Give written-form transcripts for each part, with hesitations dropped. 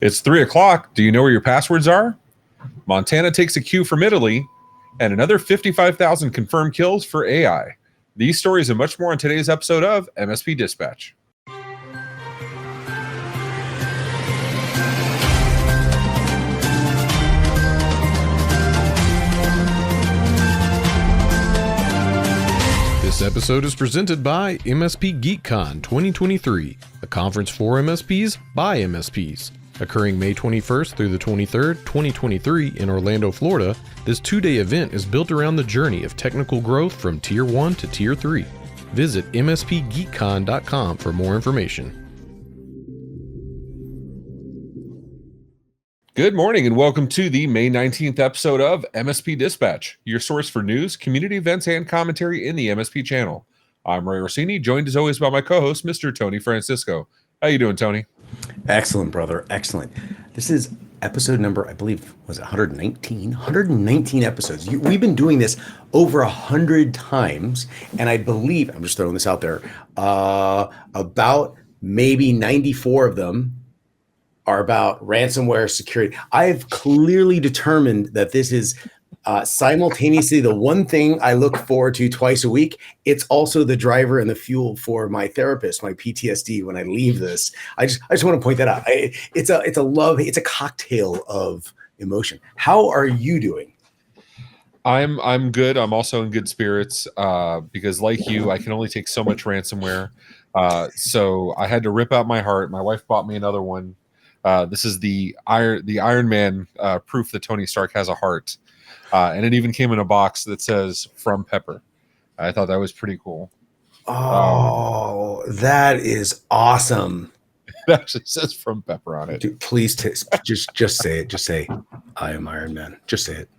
It's 3 o'clock. Do you know where your passwords are? Montana takes a cue from Italy, and another 55,000 confirmed kills for AI. These stories and much more on today's episode of MSP Dispatch. This episode is presented by MSPGeekCon 2023, a conference for MSPs by MSPs. Occurring May 21st through the 23rd, 2023 in Orlando, Florida, this two-day event is built around the journey of technical growth from Tier 1 to Tier 3. Visit MSPGeekCon.com for more information. Good morning and welcome to the May 19th episode of MSP Dispatch, your source for news, community events, and commentary in the MSP channel. I'm Ray Orsini, joined as always by my co-host, Mr. Tony Francisco. How you doing, Tony? Excellent, brother. Excellent. This is episode number, I believe, was it 119? 119 episodes. We've been doing this over 100 times, and I believe, I'm just throwing this out there, about maybe 94 of them are about ransomware security. I've clearly determined that this is simultaneously the one thing I look forward to twice a week. It's also the driver and the fuel for my therapist, my PTSD when I leave this. I just want to point that out. It's a cocktail of emotion. How are you doing? I'm good. I'm also in good spirits because, like you, I can only take so much ransomware. So I had to rip out my heart. My wife bought me another one. This is the Iron Man proof that Tony Stark has a heart. And it even came in a box that says "From Pepper." I thought that was pretty cool. Oh, that is awesome! It actually says "From Pepper" on it. Dude, please just say it. Just say, "I am Iron Man." Just say it.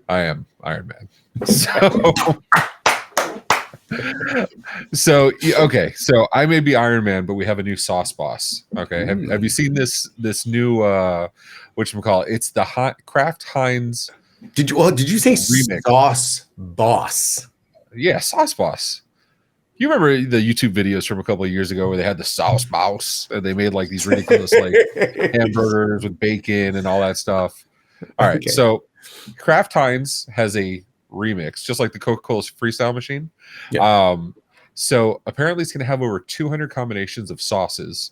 I am Iron Man. So okay. So I may be Iron Man, but we have a new sauce boss. Okay. Have you seen this new whatchamacallit? It's the Kraft Heinz. Did you say remix. Sauce boss? Yeah, sauce boss. You remember the YouTube videos from a couple of years ago where they had the sauce boss and they made like these ridiculous like hamburgers with bacon and all that stuff. All right. Okay. So Kraft Heinz has a remix, just like the Coca-Cola freestyle machine. Yeah. So apparently it's going to have over 200 combinations of sauces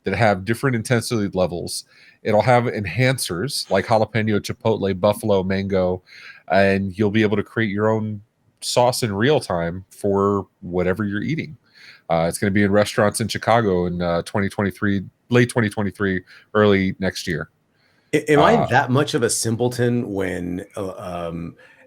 that have different intensity levels. It'll have enhancers like jalapeno, chipotle, buffalo, mango, and you'll be able to create your own sauce in real time for whatever you're eating. It's going to be in restaurants in Chicago in 2023, late 2023, early next year. Am I that much of a simpleton when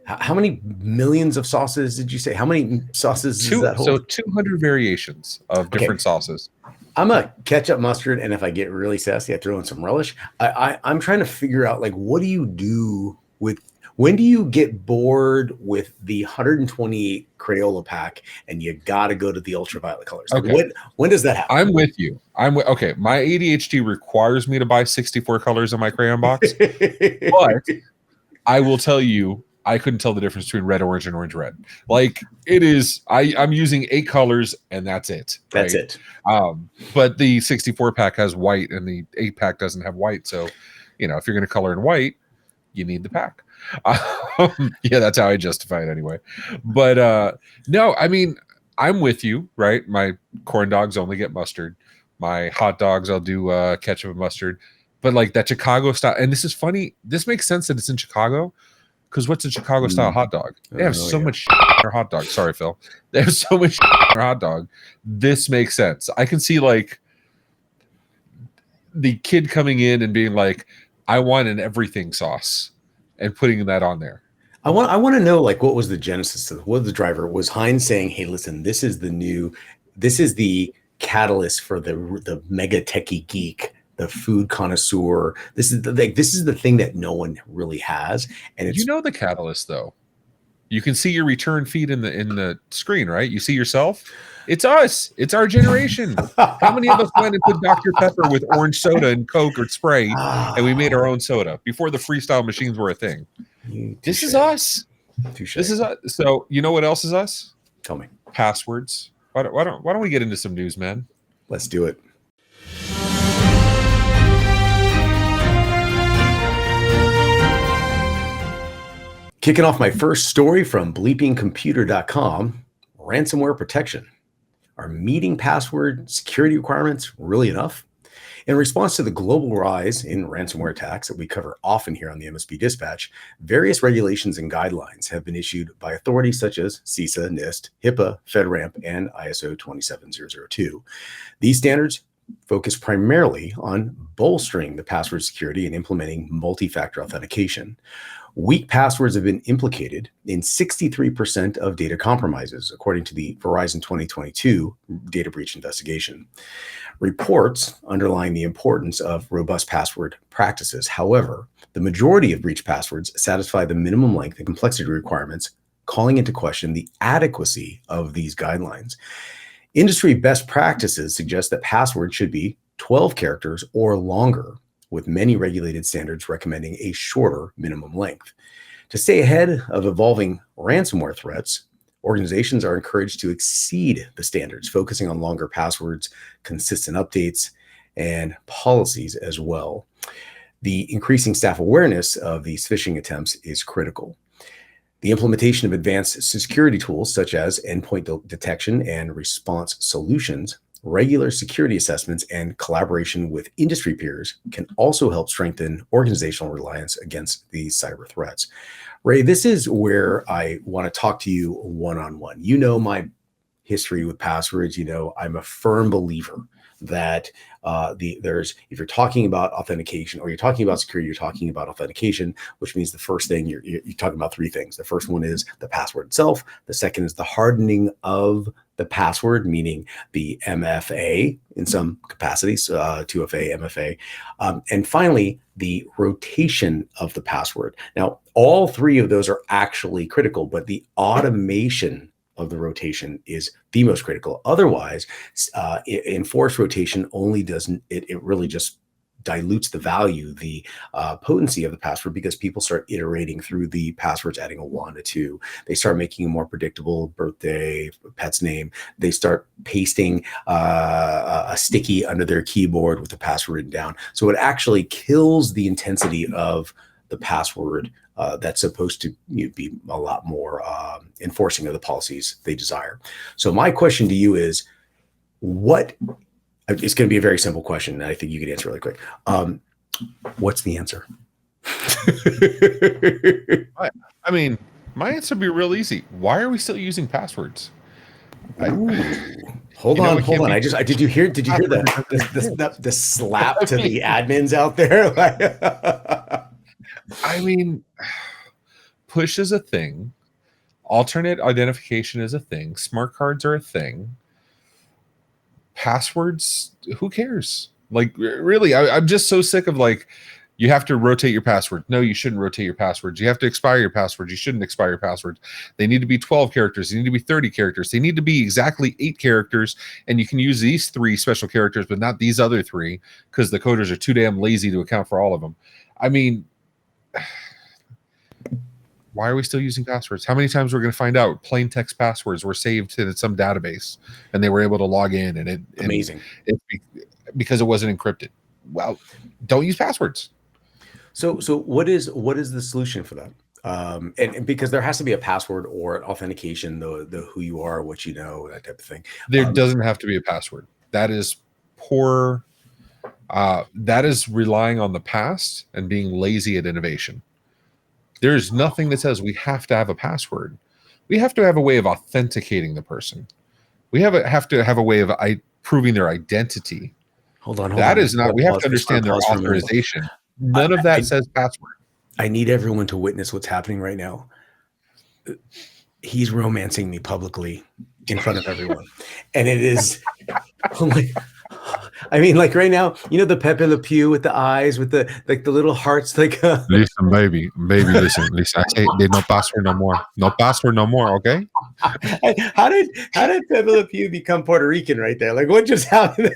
how many millions of sauces did you say? How many sauces is that whole? So 200 variations of different sauces. I'm a ketchup, mustard, and if I get really sassy, I throw in some relish. I'm trying to figure out, like, what do you do with, when do you get bored with the 128 Crayola pack and you got to go to the ultraviolet colors? Like, okay. When does that happen? I'm with you. Okay. My ADHD requires me to buy 64 colors in my crayon box, but I will tell you, I couldn't tell the difference between red, orange, and orange, red. Like it is, I'm using 8 colors and that's it. Right? That's it. But the 64 pack has white and the 8 pack doesn't have white. So, if you're going to color in white, you need the pack. Yeah, that's how I justify it anyway. But no, I mean, I'm with you, right? My corn dogs only get mustard. My hot dogs, I'll do ketchup and mustard. But like that Chicago style, and this is funny. This makes sense that it's in Chicago. Because what's a Chicago style hot dog? They have so much in their hot dog. Sorry, Phil. They have so much in their hot dog. This makes sense. I can see like the kid coming in and being like, I want an everything sauce and putting that on there. I want to know, like, what was the genesis of what was the driver? Was Heinz saying, hey, listen, this is the catalyst for the mega techie geek, the food connoisseur. This is the thing that no one really has. And it's, the catalyst though. You can see your return feed in the screen, right? You see yourself. It's us. It's our generation. How many of us went and put Dr. Pepper with orange soda and Coke or Sprite, and we made our own soda before the freestyle machines were a thing? This is us. This is us. So you know what else is us? Tell me. Passwords. Why don't we get into some news, man? Let's do it. Kicking off my first story from bleepingcomputer.com, ransomware protection. Are meeting password security requirements really enough? In response to the global rise in ransomware attacks that we cover often here on the MSP Dispatch, various regulations and guidelines have been issued by authorities such as CISA, NIST, HIPAA, FedRAMP, and ISO 27002. These standards focus primarily on bolstering the password security and implementing multi-factor authentication. Weak passwords have been implicated in 63% of data compromises, according to the Verizon 2022 data breach investigation. Reports underline the importance of robust password practices. However, the majority of breach passwords satisfy the minimum length and complexity requirements, calling into question the adequacy of these guidelines. Industry best practices suggest that passwords should be 12 characters or longer, with many regulated standards recommending a shorter minimum length. To stay ahead of evolving ransomware threats, organizations are encouraged to exceed the standards, focusing on longer passwords, consistent updates, and policies as well. The increasing staff awareness of these phishing attempts is critical. The implementation of advanced security tools such as endpoint detection and response solutions, regular security assessments, and collaboration with industry peers can also help strengthen organizational reliance against these cyber threats. Ray, this is where I want to talk to you one-on-one. You know my history with passwords. You know I'm a firm believer that if you're talking about authentication or you're talking about security, you're talking about authentication, which means the first thing you're talking about three things. The first one is the password itself. The second is the hardening of the password, meaning the MFA in some capacities, 2FA, MFA. And finally, the rotation of the password. Now, all three of those are actually critical, but the automation of the rotation is the most critical. Otherwise, enforced rotation only doesn't, it really just dilutes the value, the potency of the password, because people start iterating through the passwords, adding a 1, a 2. They start making a more predictable birthday, pet's name. They start pasting a sticky under their keyboard with the password written down. So it actually kills the intensity of the password that's supposed to be a lot more enforcing of the policies they desire. So my question to you is, it's going to be a very simple question, and I think you can answer really quick. What's the answer? I mean, my answer would be real easy. Why are we still using passwords? Hold on. Did you hear the slap to the admins out there? I mean, push is a thing. Alternate identification is a thing. Smart cards are a thing. Passwords, who cares? Like, really, I'm just so sick of, like, you have to rotate your password. No, you shouldn't rotate your passwords. You have to expire your passwords. You shouldn't expire your passwords. They need to be 12 characters. They need to be 30 characters. They need to be exactly 8 characters. And you can use these 3 special characters, but not these other 3, because the coders are too damn lazy to account for all of them. I mean, why are we still using passwords? How many times we're going to find out plain text passwords were saved to some database and they were able to log in, and amazing. Because it wasn't encrypted. Well, don't use passwords. So what is the solution for that? And because there has to be a password or an authentication, the who you are, what you know, that type of thing. There doesn't have to be a password. That is poor. That is relying on the past and being lazy at innovation. There is nothing that says we have to have a password. We have to have a way of authenticating the person. We have to have a way of proving their identity. Hold on. That is not. We have to understand their authorization. None of that says password. I need everyone to witness what's happening right now. He's romancing me publicly in front of everyone, and it is. I mean, like right now, you know the Pepe Le Pew with the eyes, with the little hearts, like. Listen, baby, listen. I say there's no password no more. Okay. How did Pepe Le Pew become Puerto Rican right there? Like, what just happened?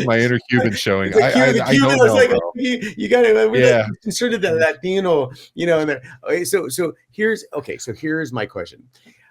my inner Cuban showing. I don't know. Like, you got to. Yeah. Considered that Latino, in there. Okay, so here's my question.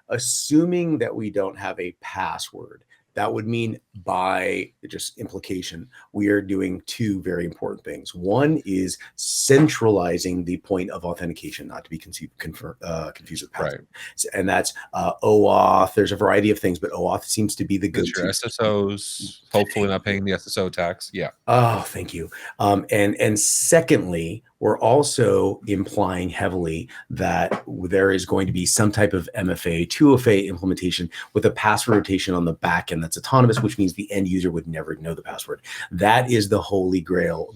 Assuming that we don't have a password, That would mean, by just implication, we are doing two very important things. One is centralizing the point of authentication, not to be confused with password. And that's OAuth. There's a variety of things, but OAuth seems to be the go-to. Your SSOs, hopefully not paying the SSO tax. Yeah. Oh, thank you. And secondly, we're also implying heavily that there is going to be some type of MFA, 2FA implementation with a password rotation on the back end that's autonomous, which means the end user would never know the password. That is the holy grail,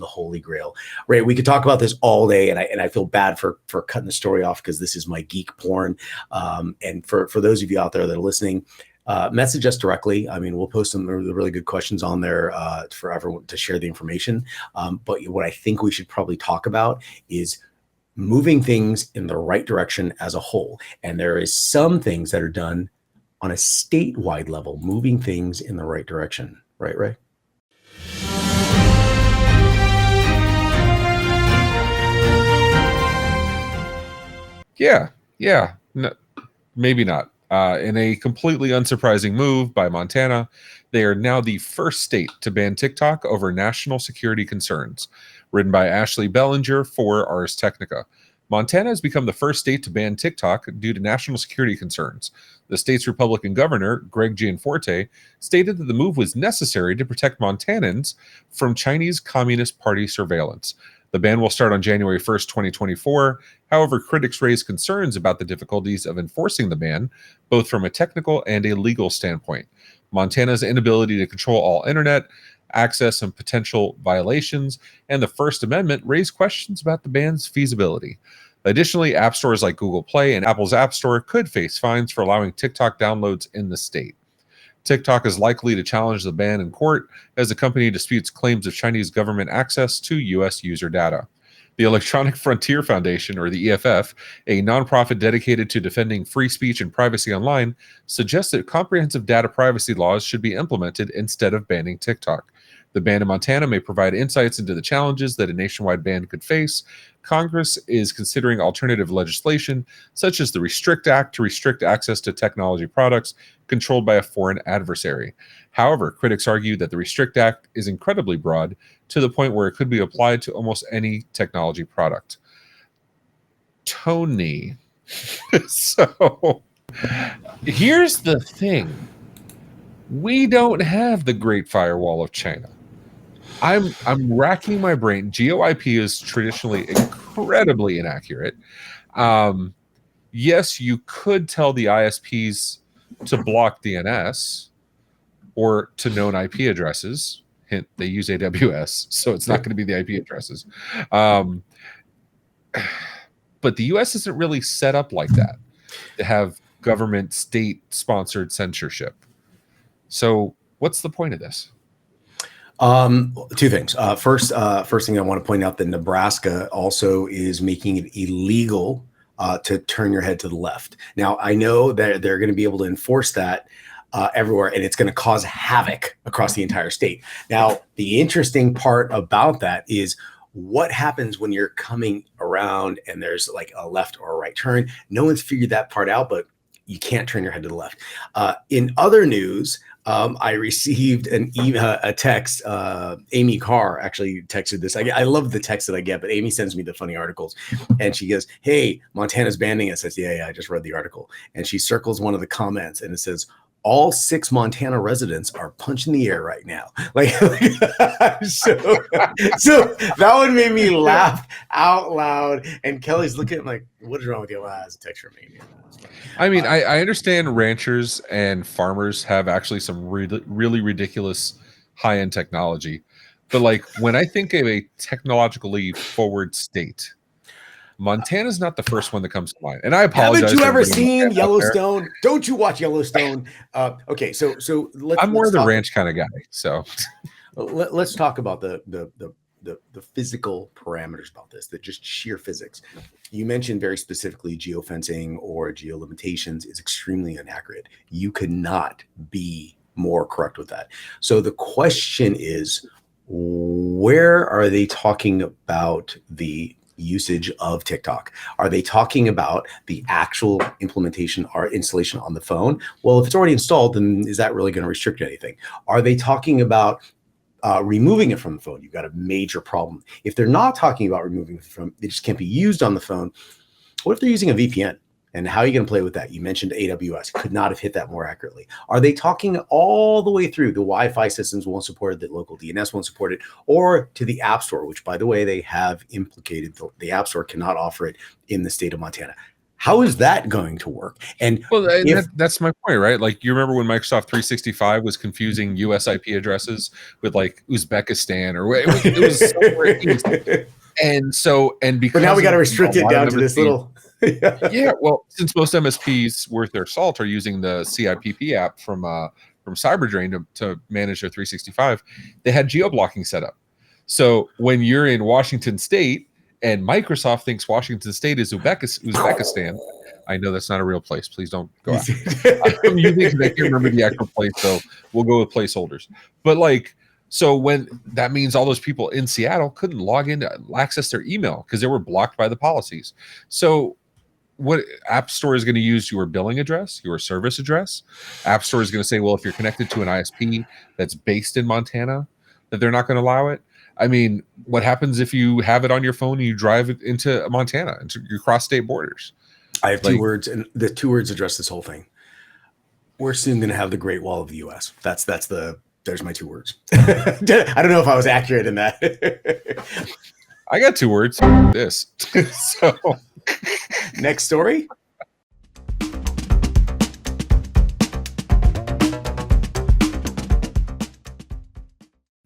Right? We could talk about this all day, and I feel bad for cutting the story off because this is my geek porn. And for those of you out there that are listening, message us directly. I mean, we'll post some really good questions on there for everyone to share the information. But what I think we should probably talk about is moving things in the right direction as a whole. And there is some things that are done on a statewide level, moving things in the right direction. Right, Ray? Yeah. No, maybe not. In a completely unsurprising move by Montana, they are now the first state to ban TikTok over national security concerns. Written by Ashley Bellinger for Ars Technica. Montana has become the first state to ban TikTok due to national security concerns. The state's Republican governor, Greg Gianforte, stated that the move was necessary to protect Montanans from Chinese Communist Party surveillance. The ban will start on January 1st, 2024. However, critics raise concerns about the difficulties of enforcing the ban, both from a technical and a legal standpoint. Montana's inability to control all internet access and potential violations, and the First Amendment raise questions about the ban's feasibility. Additionally, app stores like Google Play and Apple's App Store could face fines for allowing TikTok downloads in the state. TikTok is likely to challenge the ban in court as the company disputes claims of Chinese government access to U.S. user data. The Electronic Frontier Foundation, or the EFF, a nonprofit dedicated to defending free speech and privacy online, suggests that comprehensive data privacy laws should be implemented instead of banning TikTok. The ban in Montana may provide insights into the challenges that a nationwide ban could face. Congress is considering alternative legislation, such as the Restrict Act, to restrict access to technology products controlled by a foreign adversary. However, critics argue that the Restrict Act is incredibly broad, to the point where it could be applied to almost any technology product. Tony. So, here's the thing. We don't have the Great Firewall of China. I'm racking my brain. GeoIP is traditionally incredibly inaccurate. Yes, you could tell the ISPs to block DNS or to known IP addresses. Hint, they use AWS, so it's not going to be the IP addresses. But the US isn't really set up like that to have government state-sponsored censorship. So what's the point of this? Two things. First thing I want to point out that Nebraska also is making it illegal to turn your head to the left. Now, I know that they're going to be able to enforce that everywhere, and it's going to cause havoc across the entire state. Now, the interesting part about that is what happens when you're coming around and there's like a left or a right turn. No one's figured that part out, but you can't turn your head to the left. In other news, I received a text. Amy Carr actually texted this. I love the text that I get, but Amy sends me the funny articles. And she goes, "Hey, Montana's banning us." I said, yeah, I just read the article. And she circles one of the comments and it says, "All 6 Montana residents are punching the air right now." So that one made me laugh out loud. And Kelly's looking at me like, "What is wrong with you?" Well, that's a text from me. I mean, I understand ranchers and farmers have actually some really ridiculous high-end technology. But like when I think of a technologically forward state, Montana's not the first one that comes to mind. And I apologize. Haven't you ever seen Yellowstone? Don't you watch Yellowstone? Okay, so I'm more the ranch kind of guy. So let's talk about the physical parameters about this, that just sheer physics. You mentioned very specifically geofencing or geolimitations is extremely inaccurate. You could not be more correct with that. So the question is, where are they talking about the usage of TikTok? Are they talking about the actual implementation or installation on the phone? Well, if it's already installed, then is that really going to restrict anything? Are they talking about removing it from the phone? You've got a major problem. If they're not talking about removing it from, it just can't be used on the phone. What if they're using a VPN? And how are you going to play with that? You mentioned AWS. Could not have hit that more accurately. Are they talking all the way through? The Wi-Fi systems won't support it, the local DNS won't support it, or to the App Store, which, by the way, they have implicated. The App Store cannot offer it in the state of Montana. How is that going to work? And well, that's my point, right? Like, you remember when Microsoft 365 was confusing US IP addresses with like Uzbekistan, or it was somewhere east. And because but now we got to restrict it down to this little. Yeah, well, since most MSPs worth their salt are using the CIPP app from CyberDrain to manage their 365, they had geo-blocking set up. So when you're in Washington State and Microsoft thinks Washington State is Uzbekistan, I know that's not a real place. Please don't go after it. I'm using it because I can't remember the actual place, so we'll go with placeholders. But like, so when that means all those people in Seattle couldn't log in to access their email because they were blocked by the policies. So what App Store is going to use your billing address, your service address. App Store is going to say, well, if you're connected to an ISP that's based in Montana, that they're not going to allow it. I mean, what happens if you have it on your phone and you drive it into Montana, into your cross state borders? I have 2 words, and the 2 words address this whole thing. We're soon going to have the Great Wall of the U.S. There's my 2 words. I don't know if I was accurate in that. I got 2 words. This. So next story.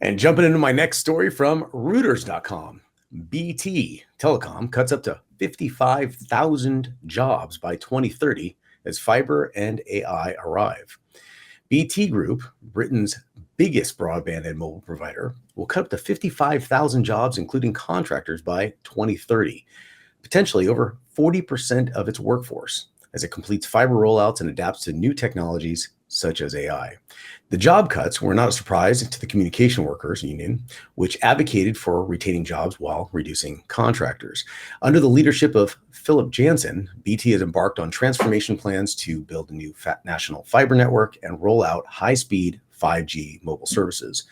And jumping into my next story from Reuters.com. BT Telecom cuts up to 55,000 jobs by 2030 as fiber and AI arrive. BT Group, Britain's biggest broadband and mobile provider, will cut up to 55,000 jobs, including contractors, by 2030, potentially over 40% of its workforce, as it completes fiber rollouts and adapts to new technologies such as AI. The job cuts were not a surprise to the Communication Workers Union, which advocated for retaining jobs while reducing contractors. Under the leadership of Philip Jansen, BT has embarked on transformation plans to build a new national fiber network and roll out high-speed 5G mobile services.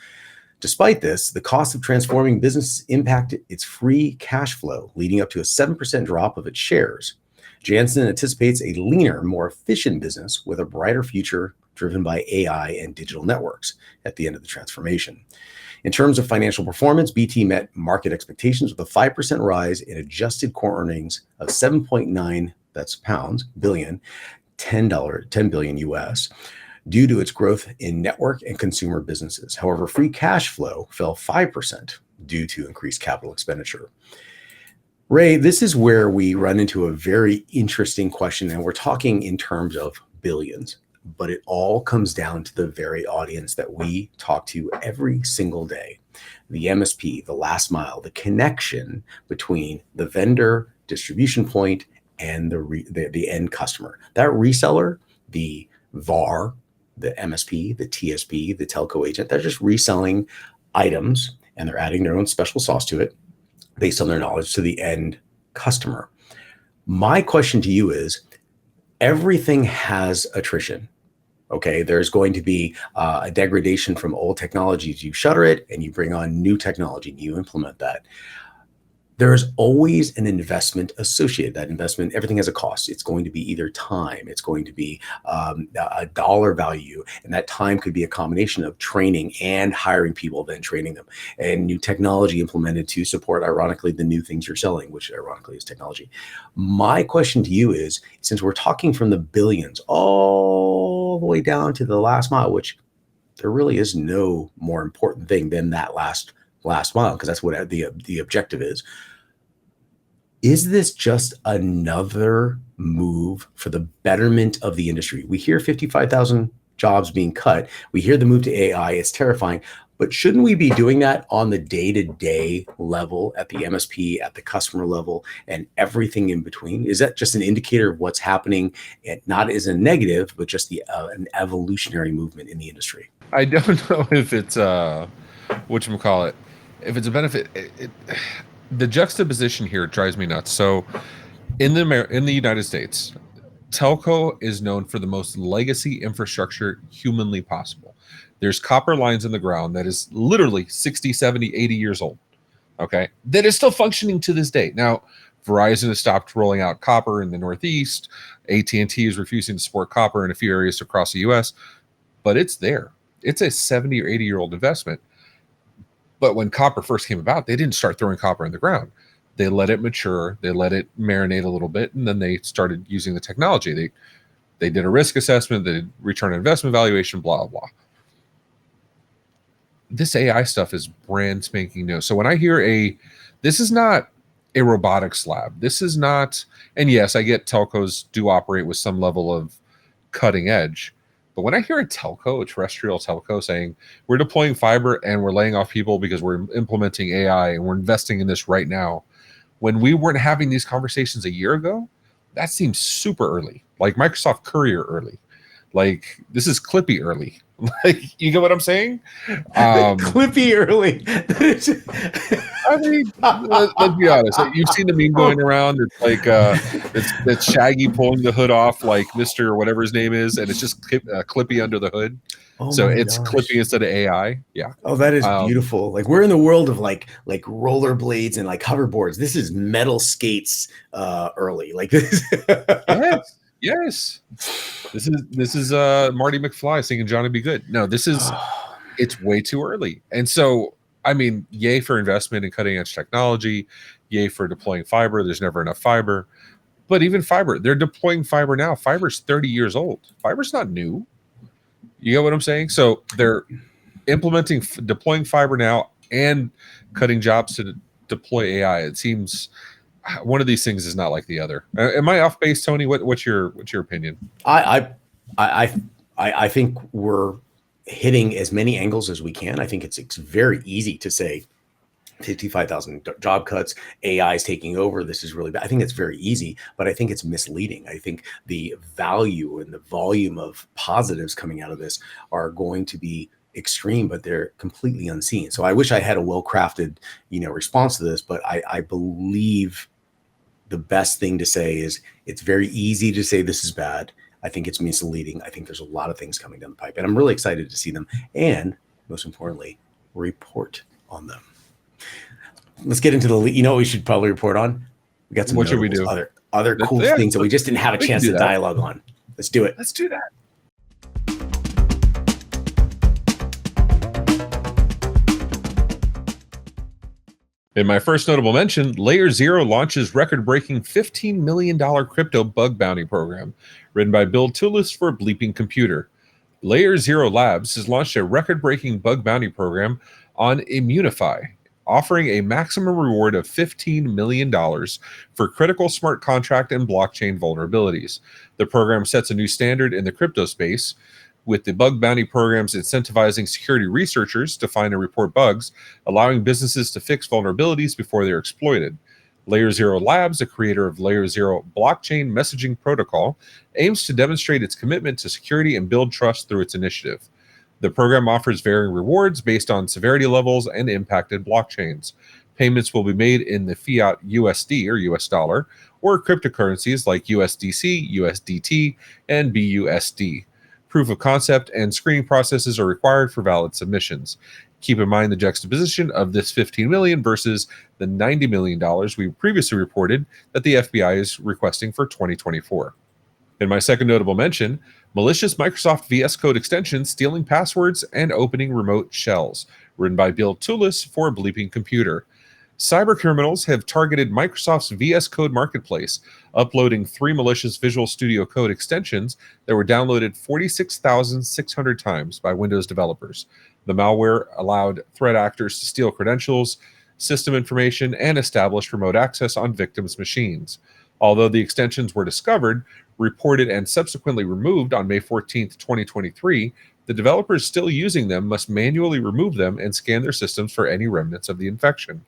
Despite this, the cost of transforming business impacted its free cash flow, leading up to a 7% drop of its shares. Jansen anticipates a leaner, more efficient business with a brighter future driven by AI and digital networks at the end of the transformation. In terms of financial performance, BT met market expectations with a 5% rise in adjusted core earnings of 7.9, that's pounds, billion, $10 billion US, due to its growth in network and consumer businesses. However, free cash flow fell 5% due to increased capital expenditure. Ray, this is where we run into a very interesting question, and we're talking in terms of billions, but it all comes down to the very audience that we talk to every single day. The MSP, the last mile, the connection between the vendor, distribution point, and the end customer. That reseller, the VAR, the MSP, the TSP, the telco agent, they're just reselling items and they're adding their own special sauce to it based on their knowledge to the end customer. My question to you is, everything has attrition. Okay, there's going to be a degradation from old technologies. You shutter it and you bring on new technology and you implement that. There's always an investment associated. That investment, everything has a cost. It's going to be either time, it's going to be a dollar value, and that time could be a combination of training and hiring people, then training them, and new technology implemented to support, ironically, the new things you're selling, which ironically is technology. My question to you is, since we're talking from the billions all the way down to the last mile, which there really is no more important thing than that last mile, because that's what the objective is. Is this just another move for the betterment of the industry? We hear 55,000 jobs being cut. We hear the move to AI. It's terrifying. But shouldn't we be doing that on the day-to-day level, at the MSP, at the customer level, and everything in between? Is that just an indicator of what's happening, and not as a negative, but just an evolutionary movement in the industry? I don't know if it's whatchamacallit, if it's a benefit. the juxtaposition here drives me nuts. So in the United States, telco is known for the most legacy infrastructure humanly possible. There's copper lines in the ground that is literally 60, 70, 80 years old. Okay. That is still functioning to this day. Now, Verizon has stopped rolling out copper in the Northeast. AT&T is refusing to support copper in a few areas across the US, but it's there. It's a 70 or 80-year-old investment. But when copper first came about, they didn't start throwing copper in the ground. They let it mature, they let it marinate a little bit, and then they started using the technology. They did a risk assessment, they did return on investment valuation, blah, blah. This AI stuff is brand spanking new. So when I hear this is not a robotics lab. This is not, and yes, I get telcos do operate with some level of cutting edge. But when I hear a terrestrial telco saying we're deploying fiber and we're laying off people because we're implementing AI and we're investing in this right now, when we weren't having these conversations a year ago, that seems super early, like Microsoft Courier early. Like this is Clippy early. Like, you get what I'm saying? Clippy early. I mean, let's be honest. You've seen the meme going around. It's like it's Shaggy pulling the hood off, like Mr. whatever his name is, and it's just Clippy under the hood. So it's gosh. Clippy instead of AI. Yeah. Oh, that is beautiful. Like we're in the world of like rollerblades and like hoverboards. This is metal skates early. Like this. Yes. This is Marty McFly singing Johnny Be Good. No, it's way too early. And so, I mean, yay for investment in cutting edge technology, yay for deploying fiber. There's never enough fiber. But even fiber, they're deploying fiber now. Fiber's 30 years old. Fiber's not new. You get what I'm saying? So they're deploying fiber now and cutting jobs to deploy AI. It seems one of these things is not like the other. Am I off base, Tony? What's your opinion? I think we're hitting as many angles as we can. I think it's very easy to say 55,000 job cuts, AI is taking over. This is really bad. I think it's very easy, but I think it's misleading. I think the value and the volume of positives coming out of this are going to be extreme, but they're completely unseen. So I wish I had a well-crafted, response to this, but I believe the best thing to say is it's very easy to say this is bad. I think it's misleading. I think there's a lot of things coming down the pipe, and I'm really excited to see them. And most importantly, report on them. Let's get into what we should probably report on. We got some what should we do? Other cool things that we just didn't have a chance to dialogue on. Let's do it. Let's do that. In my first notable mention, LayerZero launches record-breaking $15 million crypto bug bounty program, written by Bill Tullis for Bleeping Computer. LayerZero Labs has launched a record-breaking bug bounty program on Immunify, offering a maximum reward of $15 million for critical smart contract and blockchain vulnerabilities. The program sets a new standard in the crypto space, with the bug bounty programs incentivizing security researchers to find and report bugs, allowing businesses to fix vulnerabilities before they're exploited. LayerZero Labs, a creator of LayerZero blockchain messaging protocol, aims to demonstrate its commitment to security and build trust through its initiative. The program offers varying rewards based on severity levels and impacted blockchains. Payments will be made in the fiat USD or US dollar, or cryptocurrencies like USDC, USDT, and BUSD. Proof of concept and screening processes are required for valid submissions. Keep in mind the juxtaposition of this $15 million versus the $90 million we previously reported that the FBI is requesting for 2024. In my second notable mention, malicious Microsoft VSCode extensions stealing passwords and opening remote shells, written by Bill Tullis for Bleeping Computer. Cyber criminals have targeted Microsoft's VSCode marketplace, uploading 3 malicious Visual Studio Code extensions that were downloaded 46,600 times by Windows developers. The malware allowed threat actors to steal credentials, system information, and establish remote access on victims' machines. Although the extensions were discovered, reported, and subsequently removed on May 14, 2023, the developers still using them must manually remove them and scan their systems for any remnants of the infection.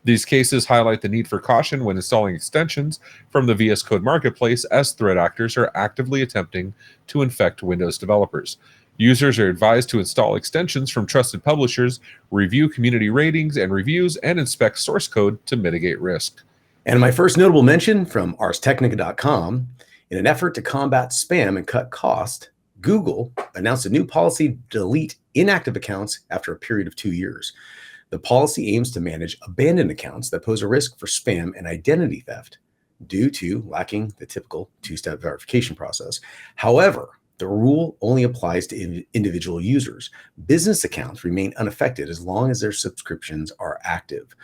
These cases highlight the need for caution when installing extensions from the VS Code marketplace, as threat actors are actively attempting to infect Windows developers. Users are advised to install extensions from trusted publishers, review community ratings and reviews, and inspect source code to mitigate risk. And my first notable mention from ArsTechnica.com, in an effort to combat spam and cut cost, Google announced a new policy to delete inactive accounts after a period of 2 years. The policy aims to manage abandoned accounts that pose a risk for spam and identity theft due to lacking the typical two-step verification process. However, the rule only applies to individual users. Business accounts remain unaffected as long as their subscriptions are active.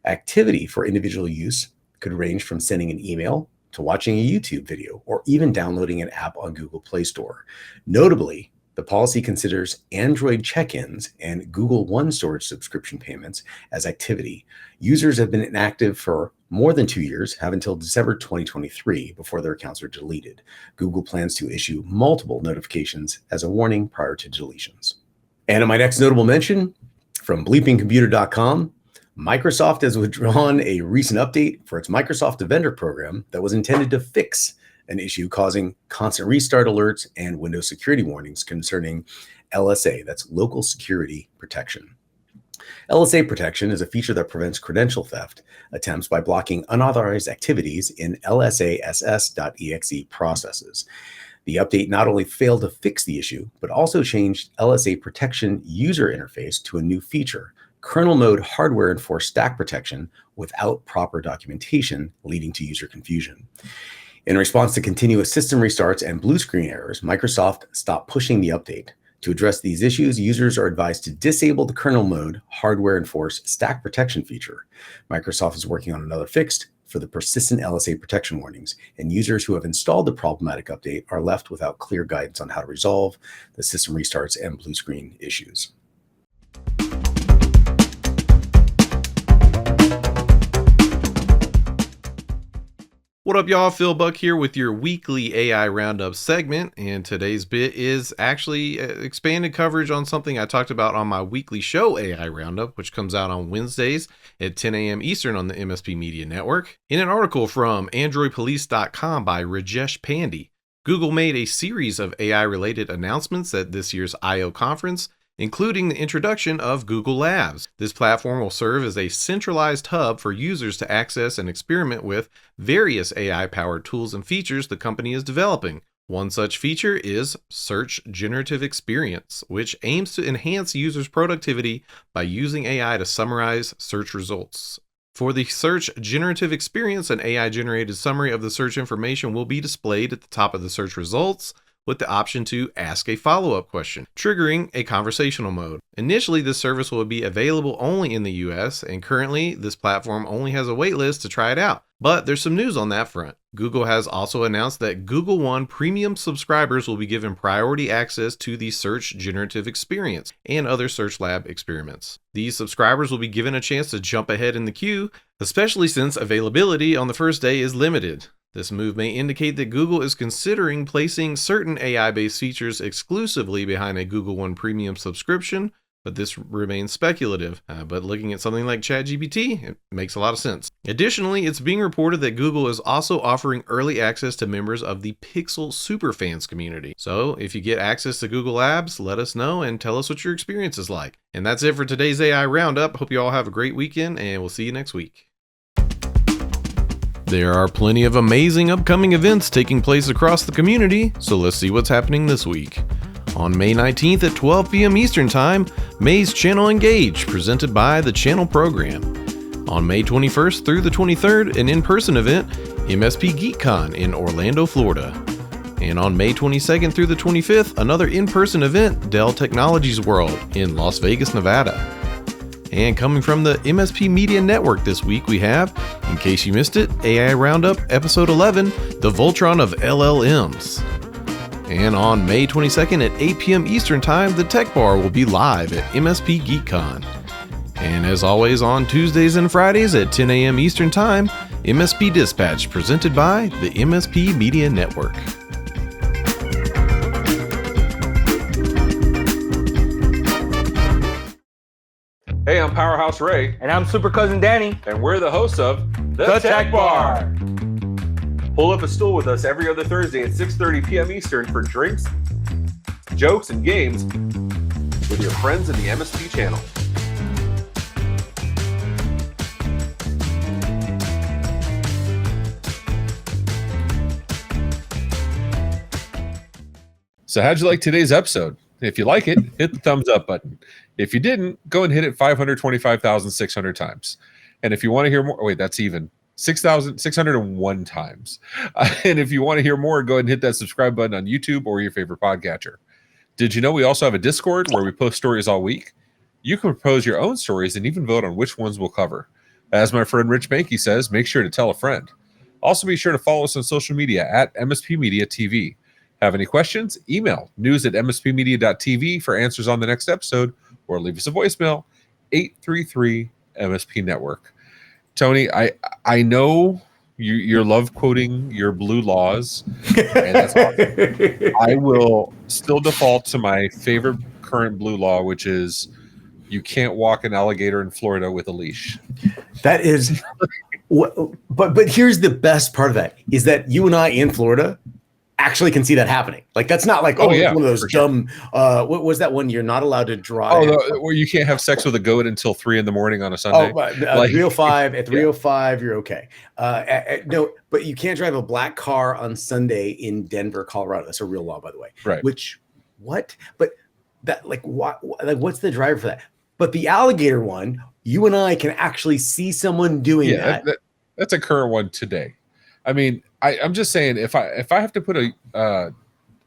Activity for individual use could range from sending an email to watching a YouTube video or even downloading an app on Google Play Store. Notably, the policy considers Android check-ins and Google One storage subscription payments as activity. Users have been inactive for more than 2 years, have until December 2023 before their accounts are deleted. Google plans to issue multiple notifications as a warning prior to deletions. And in my next notable mention, from bleepingcomputer.com, Microsoft has withdrawn a recent update for its Microsoft Defender program that was intended to fix an issue causing constant restart alerts and Windows security warnings concerning LSA, that's local security protection. LSA protection is a feature that prevents credential theft attempts by blocking unauthorized activities in LSASS.exe processes. The update not only failed to fix the issue, but also changed LSA protection user interface to a new feature, kernel mode hardware enforced stack protection without proper documentation, leading to user confusion. In response to continuous system restarts and blue screen errors, Microsoft stopped pushing the update. To address these issues, users are advised to disable the kernel mode hardware enforced stack protection feature. Microsoft is working on another fix for the persistent LSA protection warnings, and users who have installed the problematic update are left without clear guidance on how to resolve the system restarts and blue screen issues. What up, y'all? Phil Buck here with your weekly AI Roundup segment, and today's bit is actually expanded coverage on something I talked about on my weekly show, AI Roundup, which comes out on Wednesdays at 10 a.m. Eastern on the MSP Media Network. In an article from AndroidPolice.com by Rajesh Pandey, Google made a series of AI-related announcements at this year's I/O conference, including the introduction of Google Labs. This platform will serve as a centralized hub for users to access and experiment with various AI-powered tools and features the company is developing. One such feature is Search Generative Experience, which aims to enhance users' productivity by using AI to summarize search results. For the Search Generative Experience, an AI-generated summary of the search information will be displayed at the top of the search results, with the option to ask a follow-up question, triggering a conversational mode. Initially, this service will be available only in the US, and currently, this platform only has a waitlist to try it out. But there's some news on that front. Google has also announced that Google One premium subscribers will be given priority access to the Search Generative Experience and other Search Lab experiments. These subscribers will be given a chance to jump ahead in the queue, especially since availability on the first day is limited. This move may indicate that Google is considering placing certain AI-based features exclusively behind a Google One Premium subscription, but this remains speculative. But looking at something like ChatGPT, it makes a lot of sense. Additionally, it's being reported that Google is also offering early access to members of the Pixel Superfans community. So if you get access to Google Labs, let us know and tell us what your experience is like. And that's it for today's AI Roundup. Hope you all have a great weekend, and we'll see you next week. There are plenty of amazing upcoming events taking place across the community, so let's see what's happening this week. On May 19th at 12 p.m. Eastern Time, May's Channel Engage, presented by the Channel Program. On May 21st through the 23rd, an in-person event, MSPGeekCon in Orlando, Florida. And on May 22nd through the 25th, another in-person event, Dell Technologies World in Las Vegas, Nevada. And coming from the MSP Media Network this week, we have, in case you missed it, AI Roundup Episode 11, The Voltron of LLMs. And on May 22nd at 8 p.m. Eastern Time, the Tech Bar will be live at MSP GeekCon. And as always, on Tuesdays and Fridays at 10 a.m. Eastern Time, MSP Dispatch, presented by the MSP Media Network. Hey, I'm Powerhouse Ray. And I'm Super Cousin Danny. And we're the hosts of The Tech Bar. Pull up a stool with us every other Thursday at 6:30 p.m. Eastern for drinks, jokes, and games with your friends in the MSP channel. So how'd you like today's episode? If you like it, hit the thumbs up button. If you didn't, go and hit it 525,600 times. And if you want to hear more, wait, that's even 6,601 times. And if you want to hear more, go ahead and hit that subscribe button on YouTube or your favorite podcatcher. Did you know we also have a Discord where we post stories all week? You can propose your own stories and even vote on which ones we'll cover. As my friend Rich Banky says, make sure to tell a friend. Also be sure to follow us on social media at MSP Media TV. Have any questions? Email news@mspmedia.tv for answers on the next episode, or leave us a voicemail, 833 MSP Network. Tony, I know you love quoting your blue laws, and that's awesome. I will still default to my favorite current blue law, which is you can't walk an alligator in Florida with a leash. That is, but here's the best part of that is that you and I in Florida actually can see that happening. Like that's not like it's one of those dumb. Sure. What was that one? You're not allowed to drive. Where you can't have sex with a goat until 3 a.m. on a Sunday. Like 3:05 at 3:05, you're okay. No, but you can't drive a black car on Sunday in Denver, Colorado. That's a real law, by the way. Right. What? But that what's the driver for that? But the alligator one, you and I can actually see someone doing that. That's a current one today. I mean, I'm just saying, if I have to put a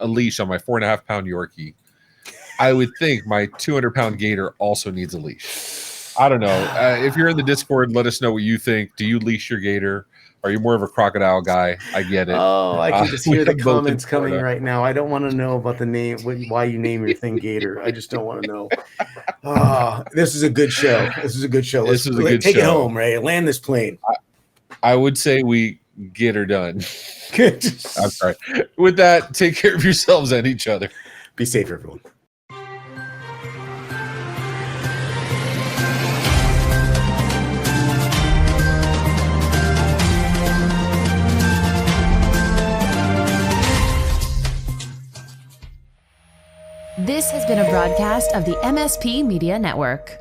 leash on my 4.5-pound Yorkie, I would think my 200-pound gator also needs a leash. I don't know. If you're in the Discord, let us know what you think. Do you leash your gator? Are you more of a crocodile guy? I get it. Oh, I can just hear the comments coming right now. I don't want to know about the name, why you name your thing Gator. I just don't want to know. Oh, this is a good show. This is a good show. Let's take it home, Ray. Land this plane. I would say we get her done. I'm sorry. With that, take care of yourselves and each other. Be safe, everyone. This has been a broadcast of the MSP Media Network.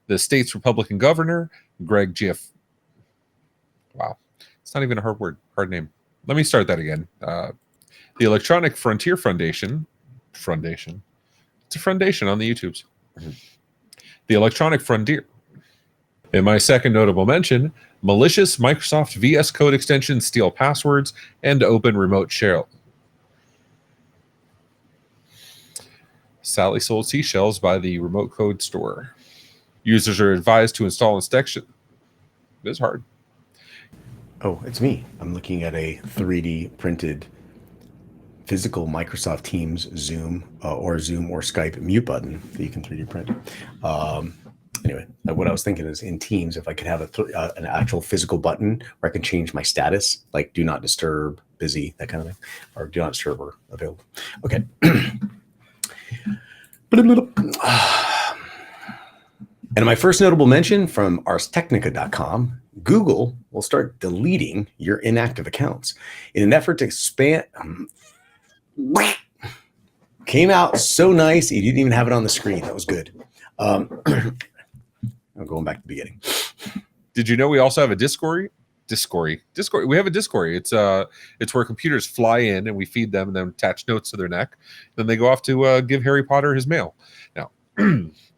The state's Republican governor, Greg Giff. Wow. It's not even a hard name. Let me start that again. The Electronic Frontier Foundation. It's a foundation on the YouTubes. The Electronic Frontier. In my second notable mention, malicious Microsoft VSCode extensions steal passwords and open remote shell. Sally sold seashells by the remote code store. Users are advised to install inspection. It is hard. Oh, it's me. I'm looking at a 3D printed physical Microsoft Teams Zoom or Skype mute button that you can 3D print. Anyway, what I was thinking is in Teams, if I could have an actual physical button where I can change my status, like do not disturb, busy, that kind of thing, or do not disturb or available. Okay. And my first notable mention from arstechnica.com, Google will start deleting your inactive accounts in an effort to expand. Came out so nice, you didn't even have it on the screen. That was good. I'm going back to the beginning. Did you know we also have a Discord? Discord. We have a Discord. It's where computers fly in and we feed them and then attach notes to their neck. Then they go off to give Harry Potter his mail. Now,